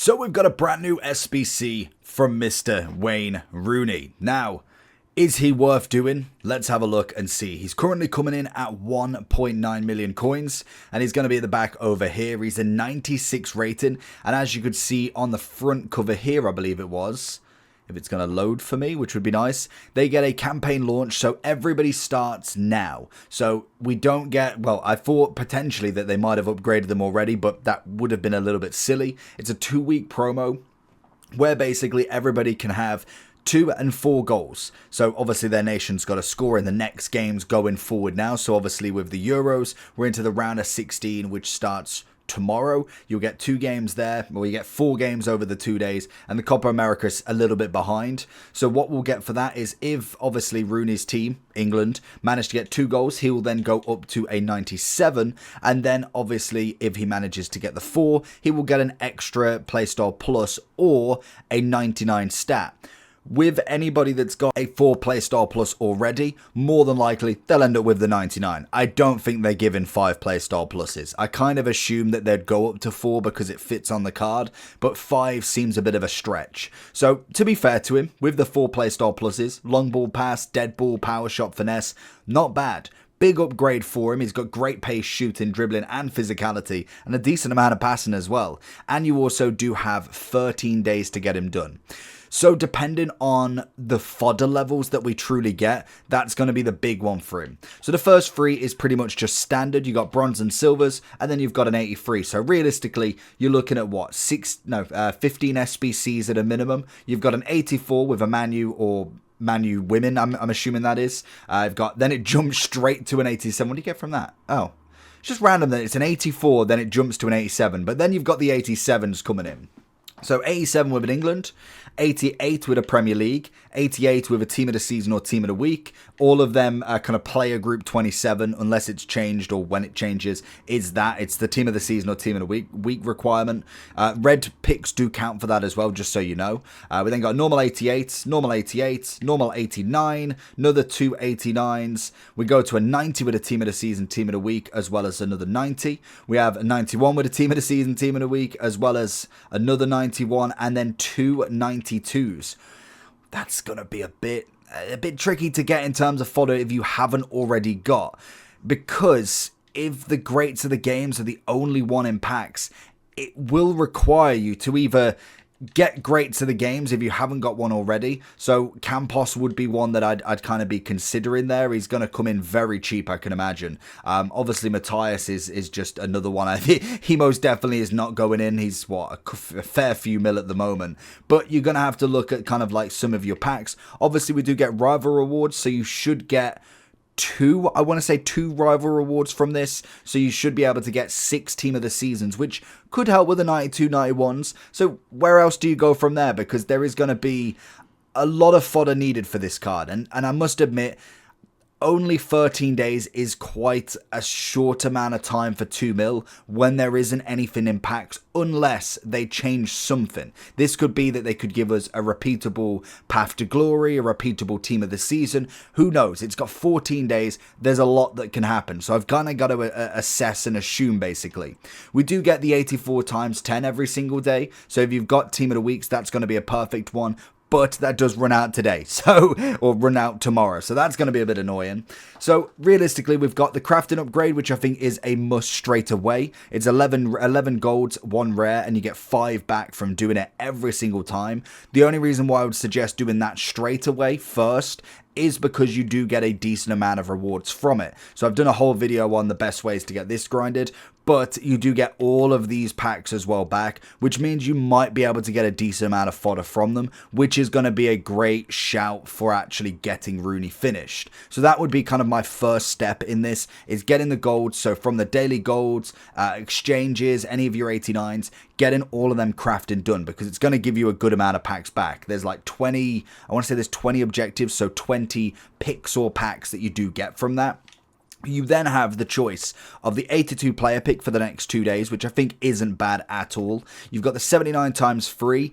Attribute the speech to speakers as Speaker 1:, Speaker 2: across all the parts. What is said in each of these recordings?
Speaker 1: So we've got a brand new SBC from Mr. Wayne Rooney. Now, is he worth doing? Let's have a look and see. He's currently coming in at 1.9 million coins, and he's going to be at the back over here. He's a 96 rating, and as you could see on the front cover here, I believe it was, if it's going to load for me, which would be nice, they get a campaign launch, so everybody starts now. So we don't get, well, I thought potentially that they might have upgraded them already, but that would have been a little bit silly. It's a 2-week promo where basically everybody can have 2 and 4 goals. So obviously their nation's got to score in the next games going forward now. So obviously with the Euros, we're into the round of 16, which starts tomorrow. You'll get 2 games there, or you get 4 games over the 2 days, and the Copa America's a little bit behind. So what we'll get for that is, if obviously Rooney's team, England, managed to get 2 goals, he will then go up to a 97, and then obviously if he manages to get the 4, he will get an extra playstyle plus or a 99 stat. With anybody that's got a 4 playstyle plus already, more than likely they'll end up with the 99. I don't think they're giving 5 playstyle pluses. I kind of assume that they'd go up to 4 because it fits on the card, but 5 seems a bit of a stretch. So to be fair to him, with the 4 playstyle pluses, long ball pass, dead ball, power shot, finesse, not bad. Big upgrade for him. He's got great pace, shooting, dribbling, and physicality, and a decent amount of passing as well. And you also do have 13 days to get him done. So depending on the fodder levels that we truly get, that's going to be the big one for him. So the first 3 is pretty much just standard. You got bronze and silvers, and then you've got an 83. So realistically, you're looking at what, 15 SBCs at a minimum. You've got an 84 with a Manu or Manu women, I'm assuming that is. Then it jumps straight to an 87. What do you get from that? Oh, it's just random that it's an 84, then it jumps to an 87. But then you've got the 87s coming in. So 87 with an England, 88 with a Premier League, 88 with a team of the season or team of the week. All of them are kind of player group 27, unless it's changed, or when it changes, it's the team of the season or team of the week requirement. Red picks do count for that as well, just so you know. We then got normal 88, normal 88, normal 89, another 2 89s. We go to a 90 with a team of the season, team of the week, as well as another 90. We have a 91 with a team of the season, team of the week, as well as another 91, and then 2 92s. That's going to be a bit tricky to get in terms of fodder if you haven't already got. Because if the greats of the games are the only one in packs, it will require you to either get greats of the games if you haven't got one already. So Campos would be one that I'd kind of be considering there. He's going to come in very cheap, I can imagine. Obviously Matthias is just another one. I think he most definitely is not going in. He's a fair few mil at the moment. But you're going to have to look at kind of like some of your packs. Obviously we do get rival rewards, so you should get 2 rival rewards from this, so you should be able to get 6 team of the seasons, which could help with the 92 91s. So where else do you go from there? Because there is going to be a lot of fodder needed for this card, and I must admit, only 13 days is quite a short amount of time for 2 mil when there isn't anything in packs, unless they change something. This could be that they could give us a repeatable path to glory, a repeatable team of the season. Who knows? It's got 14 days. There's a lot that can happen. So I've kind of got to assess and assume, basically. We do get the 84 times 10 every single day. So if you've got team of the weeks, that's going to be a perfect one. But that does run out today, or run out tomorrow, so that's going to be a bit annoying. So realistically, we've got the crafting upgrade, which I think is a must straight away. It's 11 golds, 1 rare, and you get 5 back from doing it every single time. The only reason why I would suggest doing that straight away first is because you do get a decent amount of rewards from it. So I've done a whole video on the best ways to get this grinded, but you do get all of these packs as well back, which means you might be able to get a decent amount of fodder from them, which is going to be a great shout for actually getting Rooney finished. So that would be kind of my first step in this, is getting the golds. So from the daily golds, exchanges, any of your 89s, getting all of them crafted done, because it's going to give you a good amount of packs back. There's like 20, I want to say there's 20 objectives, so 20 picks or packs that you do get from that. You then have the choice of the 82 player pick for the next 2 days, which I think isn't bad at all. You've got the 79 times free.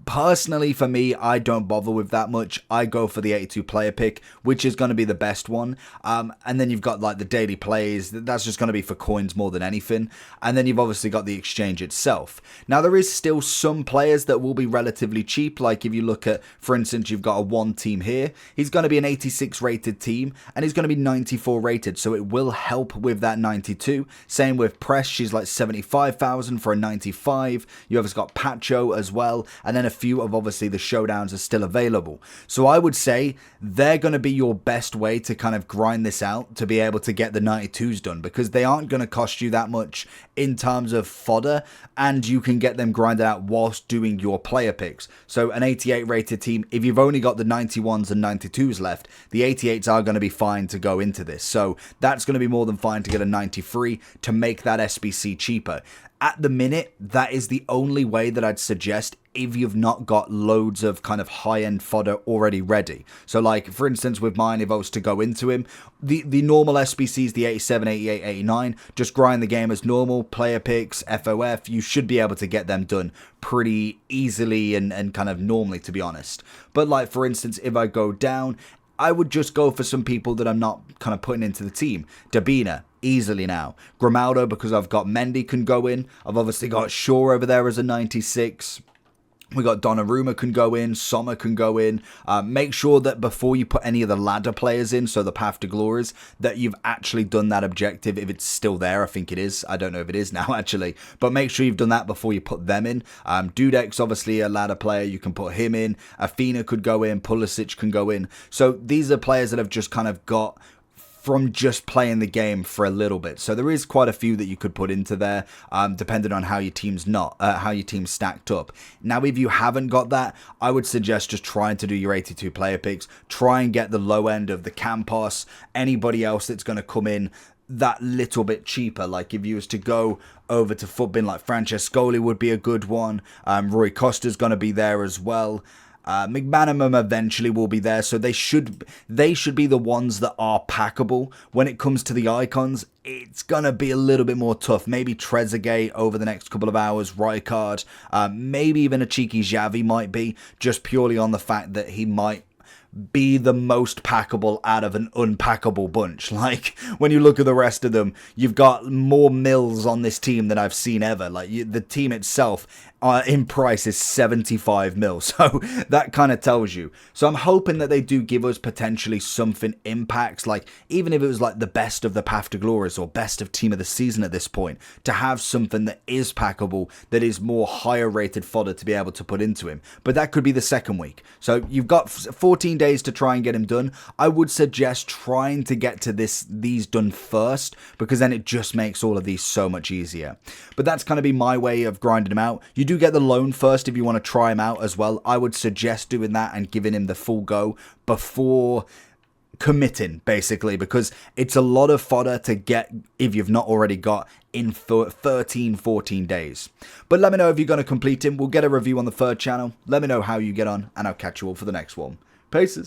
Speaker 1: Personally, for me, I don't bother with that much. I go for the 82 player pick, which is going to be the best one. And then you've got like the daily plays. That's just going to be for coins more than anything. And then you've obviously got the exchange itself. Now, there is still some players that will be relatively cheap. Like if you look at, for instance, you've got a one team here. He's going to be an 86 rated team and he's going to be 94 rated. So it will help with that 92. Same with Press. She's like 75,000 for a 95. You obviously got Pacho as well. And then a few of obviously the showdowns are still available. So I would say they're going to be your best way to kind of grind this out to be able to get the 92s done, because they aren't going to cost you that much in terms of fodder, and you can get them grinded out whilst doing your player picks. So an 88 rated team, if you've only got the 91s and 92s left, the 88s are going to be fine to go into this. So that's going to be more than fine to get a 93 to make that SBC cheaper. At the minute, that is the only way that I'd suggest if you've not got loads of kind of high-end fodder already ready. So like, for instance, with mine, if I was to go into him, the normal SBCs, the 87, 88, 89, just grind the game as normal, player picks, FOF, you should be able to get them done pretty easily and kind of normally, to be honest. But like, for instance, if I go down, I would just go for some people that I'm not kind of putting into the team. Dabina, easily now. Grimaldo, because I've got Mendy, can go in. I've obviously got Shaw over there as a 96. We got Donnarumma can go in, Sommer can go in. Make sure that before you put any of the ladder players in, so the Path to Glories, that you've actually done that objective. If it's still there, I think it is. I don't know if it is now, actually. But make sure you've done that before you put them in. Dudek's obviously a ladder player. You can put him in. Afina could go in. Pulisic can go in. So these are players that have just kind of got from just playing the game for a little bit. So there is quite a few that you could put into there, depending on how your team's stacked up. Now, if you haven't got that, I would suggest just trying to do your 82 player picks. Try and get the low end of the Campos, anybody else that's going to come in that little bit cheaper. Like if you was to go over to Footbin, like Francescoli would be a good one. Rui Costa's going to be there as well. McManaman eventually will be there, so they should be the ones that are packable. When it comes to the icons, it's gonna be a little bit more tough. Maybe Trezeguet over the next couple of hours, Rijkaard, maybe even a cheeky Xavi might be, just purely on the fact that he might be the most packable out of an unpackable bunch. Like, when you look at the rest of them, you've got more mils on this team than I've seen ever. Like, the team itself in price is 75 mil, so that kind of tells you. So I'm hoping that they do give us potentially something impacts, like even if it was like the best of the Path to Glories or best of team of the season at this point, to have something that is packable, that is more higher rated fodder to be able to put into him. But that could be the second week. So you've got 14 days to try and get him done. I would suggest trying to get to these done first, because then it just makes all of these so much easier. But that's kind of be my way of grinding them out. You do get the loan first if you want to try him out as well. I would suggest doing that and giving him the full go before committing, basically, because it's a lot of fodder to get if you've not already got in 13, 14 days. But let me know if you're going to complete him. We'll get a review on the third channel. Let me know how you get on, and I'll catch you all for the next one. Peace.